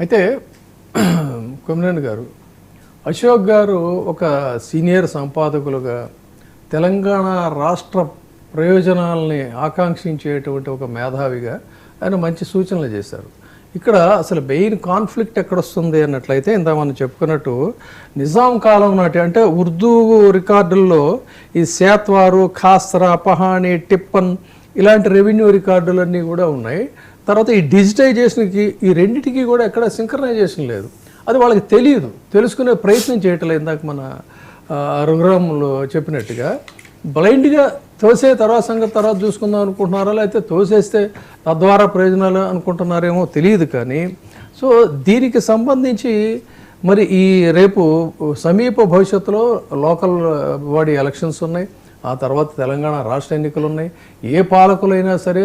అయితే కొమ్మినేని గారు, అశోక్ గారు ఒక సీనియర్ సంపాదకులుగా తెలంగాణ రాష్ట్ర ప్రయోజనాలని ఆకాంక్షించేటువంటి ఒక మేధావిగా ఆయన మంచి సూచనలు చేశారు. ఇక్కడ అసలు మెయిన్ కాన్ఫ్లిక్ట్ ఎక్కడొస్తుంది అన్నట్లయితే ఇంత మనం చెప్పుకున్నట్టు నిజాం కాలం నాటి అంటే ఉర్దూ రికార్డుల్లో ఈ సేత్వారు, ఖాస్రా, పహానీ, టిప్పన్ ఇలాంటి రెవెన్యూ రికార్డులన్నీ కూడా ఉన్నాయి. తర్వాత ఈ డిజిటైజేషన్కి ఈ రెండింటికి కూడా ఎక్కడ సింక్రనైజేషన్ లేదు. అది వాళ్ళకి తెలియదు, తెలుసుకునే ప్రయత్నం చేయట్లేదు. ఇందాక మన రఘురాములు చెప్పినట్టుగా బ్లైండ్గా తోసే తర్వాత సంగతి తర్వాత చూసుకుందాం అనుకుంటున్నారా, లేకపోతే తోసేస్తే తద్వారా ప్రయోజనాలు అనుకుంటున్నారేమో తెలియదు. కానీ సో దీనికి సంబంధించి మరి ఈ రేపు సమీప భవిష్యత్తులో లోకల్ బాడీ ఎలక్షన్స్ ఉన్నాయి, ఆ తర్వాత తెలంగాణ రాష్ట్ర ఎన్నికలు ఉన్నాయి. ఏ పాలకులైనా సరే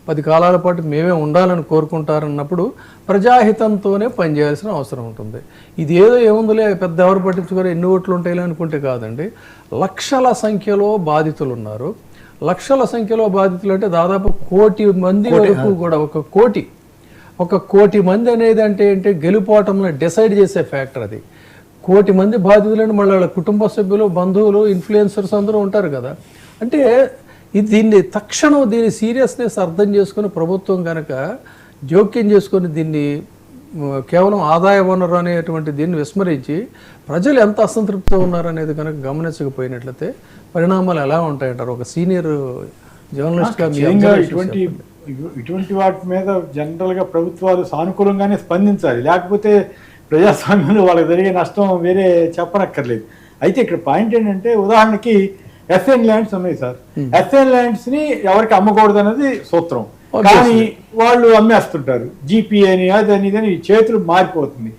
10 కాలాల పాటు మేమే ఉండాలని కోరుకుంటారన్నప్పుడు ప్రజాహితంతోనే పనిచేయాల్సిన అవసరం ఉంటుంది. ఇది ఏదో ఏముందిలే పెద్ద ఎవరు పట్టించుకోరు, ఎన్ని ఓట్లు ఉంటాయి అనుకుంటే కాదండి. లక్షల సంఖ్యలో బాధితులు ఉన్నారు. లక్షల సంఖ్యలో బాధితులు అంటే దాదాపు 1 కోటి మంది వరకు కూడా, 1 కోటి మంది అనేది అంటే గెలుపోవటంలో డిసైడ్ చేసే ఫ్యాక్టర్ అది. 1 కోటి మంది బాధితులని మళ్ళీ వాళ్ళ కుటుంబ సభ్యులు, బంధువులు, ఇన్ఫ్లుయెన్సర్స్ అందరూ ఉంటారు కదా. అంటే దీన్ని తక్షణం దీని సీరియస్నెస్ అర్థం చేసుకుని ప్రభుత్వం కనుక జోక్యం చేసుకొని దీన్ని కేవలం ఆదాయ వనరు అనేటువంటి దీన్ని విస్మరించి ప్రజలు ఎంత అసంతృప్తితో ఉన్నారనేది కనుక గమనించకపోయినట్లయితే పరిణామాలు ఎలా ఉంటాయంటారు? ఒక సీనియర్ జర్నలిస్ట్గా ఇటువంటి వాటి మీద జనరల్గా ప్రభుత్వాలు సానుకూలంగానే స్పందించాలి, లేకపోతే ప్రజాస్వామ్యంలో వాళ్ళకి జరిగే నష్టం వేరే చెప్పనక్కర్లేదు. అయితే ఇక్కడ పాయింట్ ఏంటంటే, ఉదాహరణకి ఎస్ఎన్ ల్యాండ్స్ ఉన్నాయి సార్. ఎస్ఎన్ ల్యాండ్స్ ని ఎవరికి అమ్మకూడదు అనేది సూత్రం, కానీ వాళ్ళు అమ్మేస్తుంటారు. జీపీ అని అదని చేతులు మారిపోతుంది.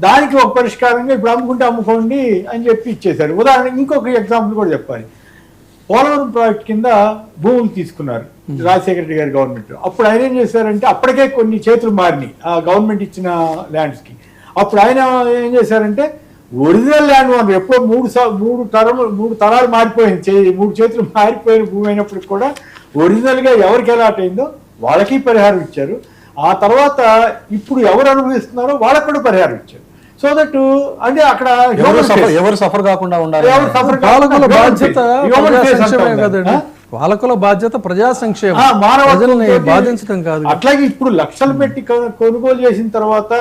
దానికి ఒక పరిష్కారంగా ఇప్పుడు అమ్ముకోండి అని చెప్పి ఇచ్చేశారు. ఉదాహరణకి ఇంకొక ఎగ్జాంపుల్ కూడా చెప్పాలి. పోలవరం ప్రాజెక్ట్ కింద భూములు తీసుకున్నారు రాజశేఖర రెడ్డి గారి గవర్నమెంట్. అప్పుడు ఆయన ఏం చేశారంటే, అప్పటికే కొన్ని చేతులు మారినాయి ఆ గవర్నమెంట్ ఇచ్చిన ల్యాండ్స్కి. అప్పుడు ఆయన ఏం చేశారంటే, ఒరిజినల్ ల్యాండ్ ఓనర్ ఎప్పుడో 3 తరాలు మారిపోయింది, 3 చేతులు మారిపోయిన భూమి అయినప్పటికి కూడా ఒరిజినల్గా ఎవరికి అలాట్ అయిందో వాళ్ళకి పరిహారం ఇచ్చారు. ఆ తర్వాత ఇప్పుడు ఎవరు అనుభవిస్తున్నారో వాళ్ళకు కూడా పరిహారం ఇచ్చారు. సో దట్ అంటే అక్కడ ఎవరు సఫర్ కాకుండా ఉండాలి. పాలకుల బాధ్యత ప్రజా సంక్షేమం, మానవాళిని బాధించడం కాదు. అట్లాగే ఇప్పుడు లక్షలు పెట్టి కొనుగోలు చేసిన తర్వాత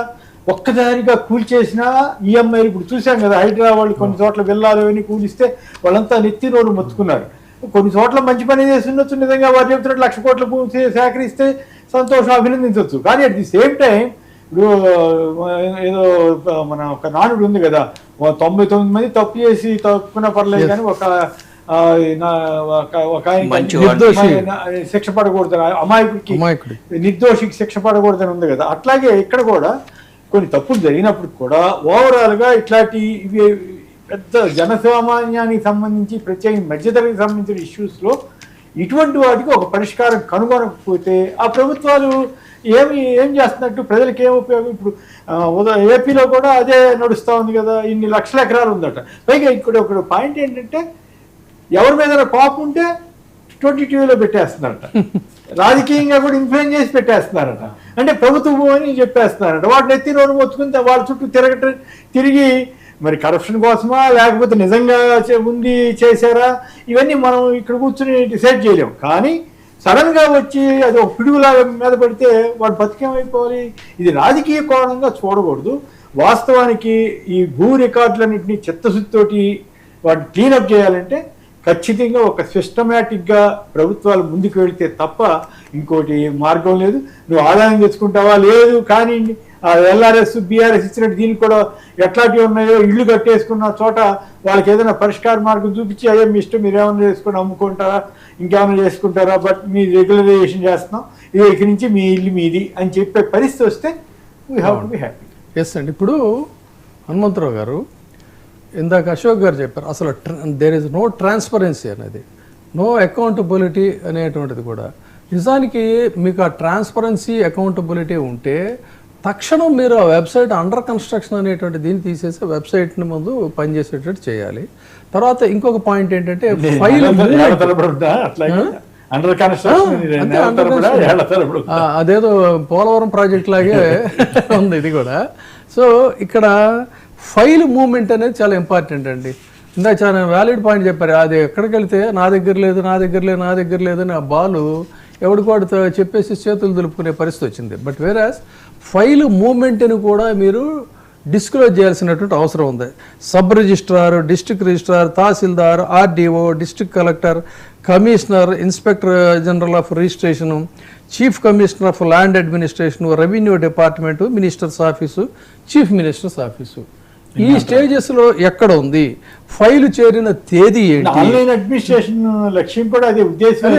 ఒక్కదానిగా కూల్చేసిన ఈఎంఐలు ఇప్పుడు చూసాం కదా. హైదరాబాద్ కొన్ని చోట్ల వెళ్ళాలని కూలిస్తే వాళ్ళంతా నెత్తి రోడ్డు మొత్తుకున్నారు. కొన్ని చోట్ల మంచి పని చేసి ఉండొచ్చు, నిజంగా వారు చెబుతున్నట్టు 1,00,000 కోట్ల భూమి సేకరిస్తే సంతోషం, అభినందించవచ్చు. కానీ అట్ ది సేమ్ టైం ఇప్పుడు ఏదో మన ఒక నానుడు ఉంది కదా, 99 మంది తప్పు చేసి తప్పుకున్నా పర్లేదు కానీ ఒక శిక్ష పడకూడదని, అమాయకుడికి నిర్దోషికి శిక్ష పడకూడదని ఉంది కదా. అట్లాగే ఇక్కడ కూడా కొన్ని తప్పులు జరిగినప్పుడు కూడా ఓవరాల్గా ఇట్లాంటి ఇవి పెద్ద జనసామాన్యానికి సంబంధించి, ప్రత్యేకంగా మధ్యతరగతికి సంబంధించిన ఇష్యూస్లో ఇటువంటి వాటికి ఒక పరిష్కారం కనుగొనకపోతే ఆ ప్రభుత్వాలు ఏం చేస్తున్నట్టు, ప్రజలకు ఏం ఉపయోగం? ఇప్పుడు ఏపీలో కూడా అదే నడుస్తూ ఉంది కదా, ఇన్ని లక్షల ఎకరాలు ఉందట. పైగా ఇక్కడ ఒక పాయింట్ ఏంటంటే, ఎవరి మీద కోపం ఉంటే 22లో పెట్టేస్తున్నారట, రాజకీయంగా కూడా ఇన్ఫ్లుయెన్స్ చేసి పెట్టేస్తున్నారట. అంటే ప్రభుత్వం అని చెప్పేస్తున్నారట. వాటిని ఎత్తి నోరు మొత్తుకుంటే వాళ్ళ చుట్టూ తిరిగి మరి కరప్షన్ కోసమా లేకపోతే నిజంగా ఉంది చేశారా, ఇవన్నీ మనం ఇక్కడ కూర్చుని డిసైడ్ చేయలేము. కానీ సడన్గా వచ్చి అది ఒక పిడుగులాగా మీద పడితే వాడు బతికేమైపోవాలి. ఇది రాజకీయ కోణంగా చూడకూడదు. వాస్తవానికి ఈ భూ రికార్డులన్నింటినీ చిత్తశుద్ధితోటి వాటిని క్లీనప్ చేయాలంటే ఖచ్చితంగా ఒక సిస్టమేటిక్గా ప్రభుత్వాలు ముందుకు వెళితే తప్ప ఇంకోటి మార్గం లేదు. నువ్వు ఆదాయం తెచ్చుకుంటావా లేదు, కానీ ఎల్ఆర్ఎస్ బీఆర్ఎస్ ఇచ్చినట్టు దీనికి కూడా ఎట్లాంటివి ఉన్నాయో ఇళ్ళు కట్టేసుకున్న చోట వాళ్ళకి ఏదైనా పరిష్కార మార్గం చూపించి, అయ్యో మీ ఇష్టం మీరు ఏమైనా చేసుకుని అమ్ముకుంటారా, ఇంకేమైనా చేసుకుంటారా, బట్ మీ రెగ్యులరైజేషన్ చేస్తున్నాం, ఇక్కడి నుంచి మీ ఇల్లు మీది అని చెప్పే పరిస్థితి వస్తే we have to be happy. Yes అండి. ఇప్పుడు హనుమంతరావు గారు, ఇందాక అశోక్ గారు చెప్పారు, అసలు దేర్ ఇస్ నో ట్రాన్స్పరెన్సీ అనేది, నో అకౌంటబిలిటీ అనేటువంటిది కూడా. నిజానికి మీకు ఆ ట్రాన్స్పరెన్సీ, అకౌంటబిలిటీ ఉంటే తక్షణం మీరు ఆ వెబ్సైట్ అండర్ కన్స్ట్రక్షన్ అనేటువంటి దీన్ని తీసేసి వెబ్సైట్ని ముందు పనిచేసేటట్టు చేయాలి. తర్వాత ఇంకొక పాయింట్ ఏంటంటే, ఫైల్ అండర్ కన్స్ట్రక్షన్ అదేదో పోలవరం ప్రాజెక్ట్ లాగే ఉంది ఇది కూడా. సో ఇక్కడ ఫైల్ మూవ్మెంట్ అనేది చాలా ఇంపార్టెంట్ అండి. ఇందాక చాలా వ్యాలిడ్ పాయింట్ చెప్పారు. అది ఎక్కడికి వెళ్తే నా దగ్గర లేదు నా దగ్గర లేదు నా దగ్గర లేదని ఆ బాలు ఎవడికోడు చెప్పేసి చేతులు దులుపుకునే పరిస్థితి వచ్చింది. బట్ వేరాస్ ఫైల్ మూవ్మెంట్ని కూడా మీరు డిస్క్లోజ్ చేయాల్సినటువంటి అవసరం ఉంది. Sub registrar, district registrar, tahsildar, RDO, district collector, commissioner, inspector general of registration, chief commissioner of land administration, revenue department, ministers office, chief ministers office, ఈ స్టేజెస్ లో ఎక్కడ ఉంది, ఫైల్ చేరిన తేదీ ఏంటి, ఆన్లైన్ అడ్మినిస్ట్రేషన్ లక్ష్యం కూడా అదే ఉద్దేశం.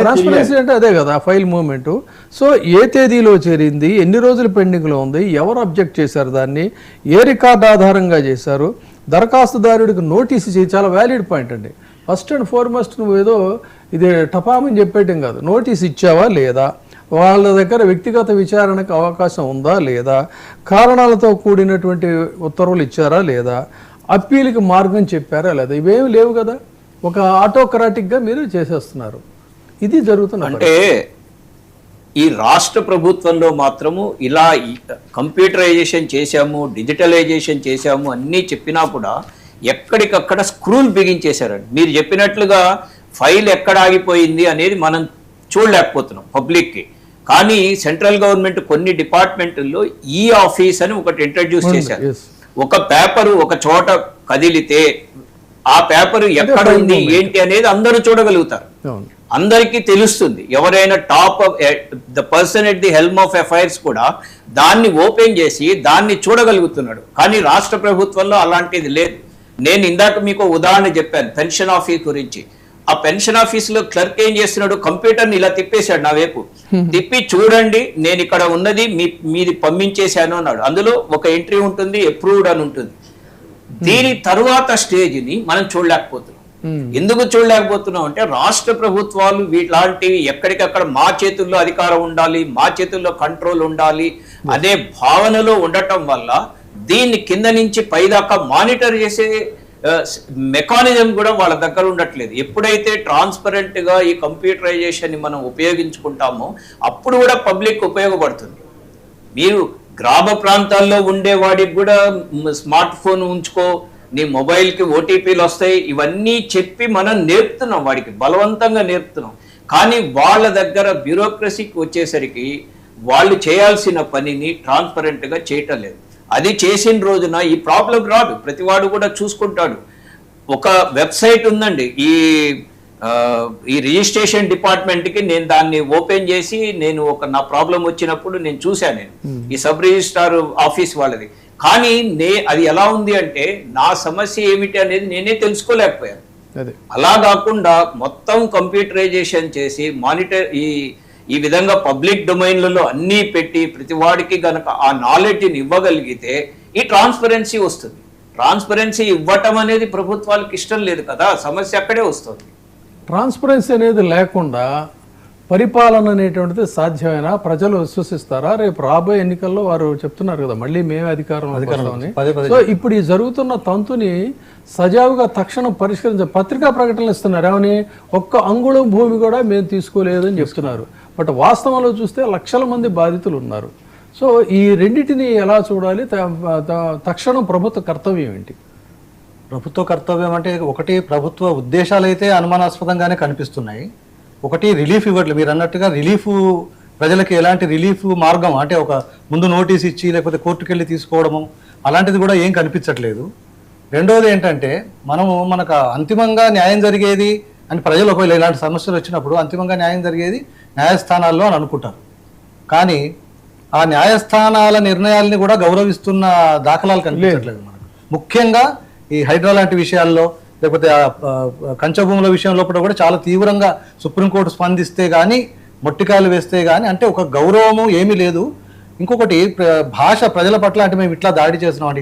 ట్రాన్స్పరెన్సీ అంటే అదే కదా ఫైల్ మూవ్మెంట్. సో ఏ తేదీలో చేరింది, ఎన్ని రోజులు పెండింగ్ లో ఉంది, ఎవరు అబ్జెక్ట్ చేశారు, దాన్ని ఏ రికార్డ్ ఆధారంగా చేశారు, దరఖాస్తుదారుడికి నోటీస్ ఇచ్చి, చాలా వ్యాలిడ్ పాయింట్ అండి. ఫస్ట్ అండ్ ఫార్మోస్ట్ నువ్వు ఏదో ఇది టపామని చెప్పేయటం కాదు, నోటీస్ ఇచ్చావా లేదా, వాళ్ళ దగ్గర వ్యక్తిగత విచారణకు అవకాశం ఉందా లేదా, కారణాలతో కూడినటువంటి ఉత్తర్వులు ఇచ్చారా లేదా, అప్పీల్కి మార్గం చెప్పారా లేదా, ఇవేమి లేవు కదా. ఒక ఆటోక్రాటిక్గా మీరు చేసేస్తున్నారు. ఇది జరుగుతుంది. అంటే ఈ రాష్ట్ర ప్రభుత్వంలో మాత్రము ఇలా కంప్యూటరైజేషన్ చేశాము, డిజిటలైజేషన్ చేశాము అన్నీ చెప్పినా కూడా ఎక్కడికక్కడ స్క్రూలు బిగించేశారండి. మీరు చెప్పినట్లుగా ఫైల్ ఎక్కడ ఆగిపోయింది అనేది మనం చూడలేకపోతున్నాం పబ్లిక్కి. కానీ సెంట్రల్ గవర్నమెంట్ కొన్ని డిపార్ట్మెంట్లో ఈ ఆఫీస్ అని ఒకటి ఇంట్రడ్యూస్ చేశారు. ఒక పేపరు ఒక చోట కదిలితే ఆ పేపర్ ఎక్కడ ఉంది ఏంటి అనేది అందరూ చూడగలుగుతారు, అందరికీ తెలుస్తుంది. ఎవరైనా top the person at the helm of affairs కూడా దాన్ని ఓపెన్ చేసి దాన్ని చూడగలుగుతున్నాడు. కానీ రాష్ట్ర ప్రభుత్వంలో అలాంటిది లేదు. నేను ఇందాక మీకు ఉదాహరణ చెప్పాను పెన్షన్ ఆఫీస్ గురించి. ఆ పెన్షన్ ఆఫీసులో క్లర్క్ ఏం చేస్తున్నాడు, కంప్యూటర్ని ఇలా తిప్పేశాడు నా వైపు, తిప్పి చూడండి నేను ఇక్కడ ఉన్నది మీది పంపించేశాను అన్నాడు. అందులో ఒక ఎంట్రీ ఉంటుంది, అప్రూవ్డ్ అని ఉంటుంది. దీని తరువాత స్టేజ్ని మనం చూడలేకపోతున్నాం. ఎందుకు చూడలేకపోతున్నాం అంటే రాష్ట్ర ప్రభుత్వాలు వీటిలాంటివి ఎక్కడికక్కడ మా చేతుల్లో అధికారం ఉండాలి, మా చేతుల్లో కంట్రోల్ ఉండాలి అనే భావనలో ఉండటం వల్ల దీన్ని కింద నుంచి పైదాకా మానిటర్ చేసే మెకానిజం కూడా వాళ్ళ దగ్గర ఉండట్లేదు. ఎప్పుడైతే ట్రాన్స్పరెంట్ గా ఈ కంప్యూటరైజేషన్ ని మనం ఉపయోగించుకుంటామో అప్పుడు కూడా పబ్లిక్ ఉపయోగపడుతుంది. మీరు గ్రామ ప్రాంతాల్లో ఉండే వాడికి కూడా స్మార్ట్ ఫోన్ ఉంచుకో, నీ మొబైల్కి ఓటీపీలు వస్తాయి, ఇవన్నీ చెప్పి మనం నేర్పుతున్నాం, వాడికి బలవంతంగా నేర్పుతున్నాం. కానీ వాళ్ళ దగ్గర బ్యూరోక్రసీకి వచ్చేసరికి వాళ్ళు చేయాల్సిన పనిని ట్రాన్స్పరెంట్గా చేయటం లేదు. అది చేసిన రోజున ఈ ప్రాబ్లం రాదు, ప్రతివాడు కూడా చూసుకుంటాడు. ఒక వెబ్సైట్ ఉందండి ఈ రిజిస్ట్రేషన్ డిపార్ట్మెంట్కి, నేను దాన్ని ఓపెన్ చేసి నేను నా ప్రాబ్లం వచ్చినప్పుడు నేను చూశాను, నేను ఈ సబ్ రిజిస్ట్రార్ ఆఫీస్ వాళ్ళది. కానీ అది ఎలా ఉంది అంటే నా సమస్య ఏమిటి అనేది నేనే తెలుసుకోలేకపోయాను. అలా కాకుండా మొత్తం కంప్యూటరైజేషన్ చేసి మానిటర్ ఈ విధంగా పబ్లిక్ డొమైన్లలో అన్నీ పెట్టి ప్రతి వాడికి గనక ఆ నాలెడ్జ్ని ఇవ్వగలిగితే ఈ ట్రాన్స్పరెన్సీ వస్తుంది. ట్రాన్స్పరెన్సీ ఇవ్వటం అనేది ప్రభుత్వాలకు ఇష్టం లేదు కదా, సమస్య అక్కడే వస్తుంది. ట్రాన్స్పరెన్సీ అనేది లేకుండా పరిపాలన అనేటువంటిది సాధ్యమైనా ప్రజలు విశ్వసిస్తారా? రేపు రాబోయే ఎన్నికల్లో వారు చెప్తున్నారు కదా మళ్ళీ మేమే అధికారం. సో ఇప్పుడు ఈ జరుగుతున్న తంతుని సజావుగా తక్షణం పత్రికా ప్రకటనలు ఇస్తున్నారు. ఏమని, ఒక్క అంగుళం భూమి కూడా మేము తీసుకోలేదని చెప్తున్నారు. బట్ వాస్తవంలో చూస్తే లక్షల మంది బాధితులు ఉన్నారు. సో ఈ రెండింటిని ఎలా చూడాలి? తక్షణం ప్రభుత్వ కర్తవ్యం ఏంటి? ప్రభుత్వ కర్తవ్యం అంటే ఒకటి ప్రభుత్వ ఉద్దేశాలు అయితే అనుమానాస్పదంగానే కనిపిస్తున్నాయి. ఒకటి రిలీఫ్ ఇవ్వట్లేదు. మీరు అన్నట్టుగా రిలీఫ్ ప్రజలకి ఎలాంటి రిలీఫ్ మార్గం అంటే ఒక ముందు నోటీస్ ఇచ్చి లేకపోతే కోర్టుకు వెళ్ళి తీసుకోవడము అలాంటిది కూడా ఏం కనిపించట్లేదు. రెండోది ఏంటంటే మనకు అంతిమంగా న్యాయం జరిగేది అని ప్రజలు ఒకవేళ ఇలాంటి సమస్యలు వచ్చినప్పుడు అంతిమంగా న్యాయం జరిగేది న్యాయస్థానాల్లో అని అనుకుంటారు. కానీ ఆ న్యాయస్థానాల నిర్ణయాలని కూడా గౌరవిస్తున్న దాఖలాలు కనిపించట్లేదు మనకు. ముఖ్యంగా ఈ హైడ్రా లాంటి విషయాల్లో లేకపోతే కంచె భూముల విషయంలో కూడా చాలా తీవ్రంగా సుప్రీంకోర్టు స్పందిస్తే కానీ మొట్టికాయలు వేస్తే కానీ అంటే ఒక గౌరవము ఏమీ లేదు. ఇంకొకటి భాష ప్రజల పట్ల అంటే మేము ఇట్లా దాడి చేస్తున్నాం అంటే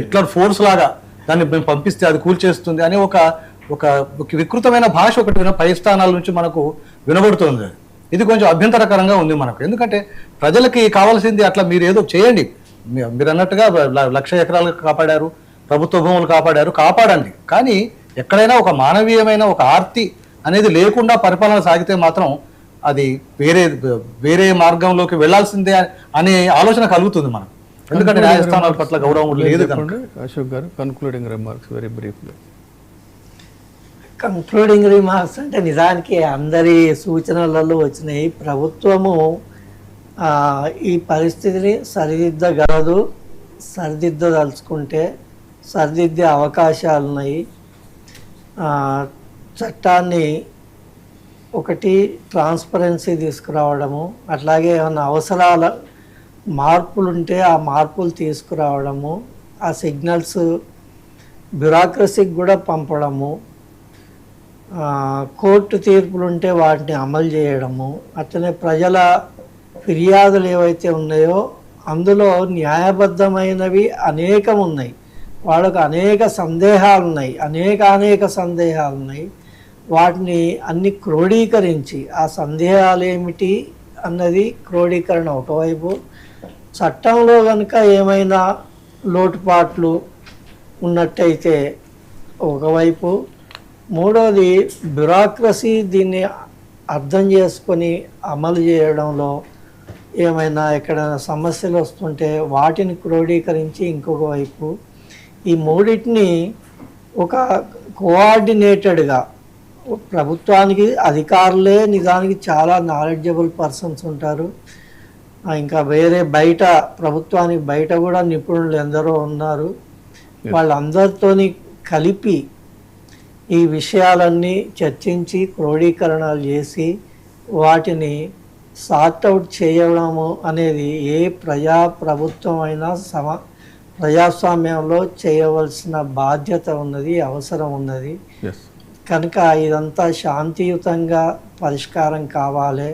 హిట్లర్ ఫోర్స్ లాగా దాన్ని మేము పంపిస్తే అది కూల్చేస్తుంది అని ఒక వికృతమైన భాష ఒకటి పై స్థానాల నుంచి మనకు వినబడుతుంది. ఇది కొంచెం అభ్యంతరకరంగా ఉంది మనకు. ఎందుకంటే ప్రజలకి కావాల్సింది అట్లా మీరు ఏదో చేయండి, మీరు అన్నట్టుగా 1,00,000 ఎకరాలు కాపాడారు, ప్రభుత్వ భూములు కాపాడండి. కానీ ఎక్కడైనా ఒక మానవీయమైన ఒక ఆర్తి అనేది లేకుండా పరిపాలన సాగితే మాత్రం అది వేరే మార్గంలోకి వెళ్లాల్సిందే అనే ఆలోచన కలుగుతుంది మనకు. ఎందుకంటే న్యాయస్థానాల పట్ల గౌరవం లేదు కనుక. Ashok garu concluding remarks very briefly. Concluding remarks అంటే నిజానికి అందరి సూచనలలో వచ్చినాయి. ప్రభుత్వము ఈ పరిస్థితిని సరిదిద్దగలదు, సరిదిద్దదలుచుకుంటే సరిదిద్దే అవకాశాలు ఉన్నాయి. చట్టాన్ని ఒకటి ట్రాన్స్పరెన్సీ తీసుకురావడము, అట్లాగే ఏమైనా అవసరాల మార్పులు ఉంటే ఆ మార్పులు తీసుకురావడము, ఆ సిగ్నల్స్ బ్యూరోక్రసీకి కూడా పంపడము, కోర్టు తీర్పులు ఉంటే వాటిని అమలు చేయడము, అట్లనే ప్రజల ఫిర్యాదులు ఏవైతే ఉన్నాయో అందులో న్యాయబద్ధమైనవి అనేకం ఉన్నాయి, వాళ్ళకు అనేక సందేహాలు ఉన్నాయి, అనేక సందేహాలు ఉన్నాయి. వాటిని అన్ని క్రోడీకరించి ఆ సందేహాలు ఏమిటి అన్నది క్రోడీకరణ ఒకవైపు, చట్టంలో కనుక ఏమైనా లోటుపాట్లు ఉన్నట్టయితే ఒకవైపు, మూడోది బ్యూరోక్రసీ దీన్ని అర్థం చేసుకొని అమలు చేయడంలో ఏమైనా ఎక్కడైనా సమస్యలు వస్తుంటే వాటిని క్రోడీకరించి ఇంకొక వైపు, ఈ మూడింటిని ఒక కోఆర్డినేటెడ్గా ప్రభుత్వానికి అధికారులే నిజానికి చాలా నాలెడ్జబుల్ పర్సన్స్ ఉంటారు, ఇంకా వేరే బయట ప్రభుత్వానికి బయట కూడా నిపుణులు ఎందరో ఉన్నారు, వాళ్ళందరితోని కలిపి ఈ విషయాలన్నీ చర్చించి క్రోడీకరణలు చేసి వాటిని సార్ట్అవుట్ చేయడము అనేది ఏ ప్రభుత్వం అయినా ప్రజాస్వామ్యంలో చేయవలసిన బాధ్యత ఉన్నది, అవసరం ఉన్నది. కనుక ఇదంతా శాంతియుతంగా పరిష్కారం కావాలి,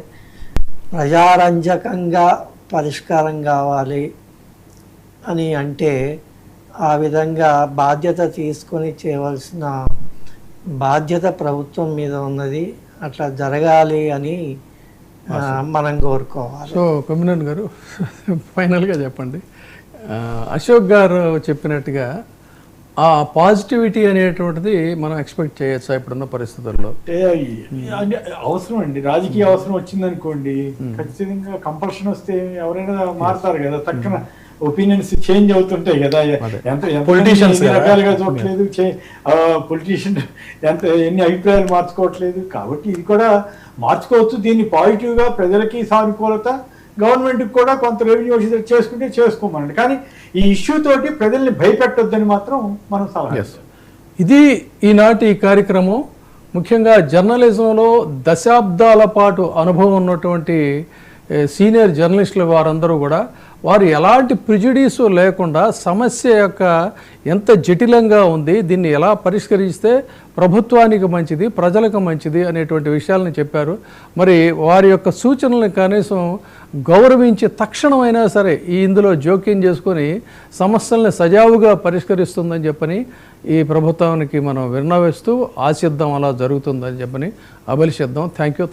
ప్రజారంజకంగా పరిష్కారం కావాలి అని అంటే ఆ విధంగా బాధ్యత తీసుకొని చేయవలసిన బాధ్యత ప్రభుత్వం మీద ఉన్నది. అట్లా జరగాలి అని మనం కోరుకోవాలి. సో కొమ్మినేని గారు ఫైనల్గా చెప్పండి, అశోక్ గారు చెప్పినట్టుగా ఆ పాజిటివిటీ అనేటువంటిది మనం ఎక్స్పెక్ట్ చేయొచ్చా ఇప్పుడున్న పరిస్థితుల్లో? అంటే అవసరం అండి, రాజకీయ అవసరం వచ్చిందనుకోండి ఖచ్చితంగా కంపల్షన్ వస్తే ఎవరైనా మారుతారు కదా, తక్కువ ఒపీనియన్స్ చేంజ్ అవుతుంటాయి కదా, పొలిటీషియన్స్ రకాలుగా చూడట్లేదు, పొలిటీషియన్ ఎన్ని అభిప్రాయాలు మార్చుకోవట్లేదు, కాబట్టి ఇది కూడా మార్చుకోవచ్చు. దీన్ని పాజిటివ్గా ప్రజలకి సానుకూలత, గవర్నమెంట్కి కూడా కొంత రెవెన్యూ చేసుకుంటే చేసుకోమనండి, కానీ ఈ ఇష్యూ తోటి ప్రజల్ని భయపెట్టొద్దని మాత్రం మనం సలహా ఇస్తాం. ఇది ఈనాటి కార్యక్రమం. ముఖ్యంగా జర్నలిజంలో దశాబ్దాల పాటు అనుభవం ఉన్నటువంటి సీనియర్ జర్నలిస్టులు వారందరూ కూడా వారు ఎలాంటి ప్రిజుడీసు లేకుండా సమస్య యొక్క ఎంత జటిలంగా ఉంది, దీన్ని ఎలా పరిష్కరిస్తే ప్రభుత్వానికి మంచిది, ప్రజలకు మంచిది అనేటువంటి విషయాలను చెప్పారు. మరి వారి యొక్క సూచనలను కనీసం గౌరవించి తక్షణమైనా సరే ఇందులో జోక్యం చేసుకొని సమస్యల్ని సజావుగా పరిష్కరిస్తుందని చెప్పని ఈ ప్రభుత్వానికి మనం విన్నవిస్తూ ఆశిద్దాం, అలా జరుగుతుందని చెప్పని అభిలషిద్దాం. Thank you.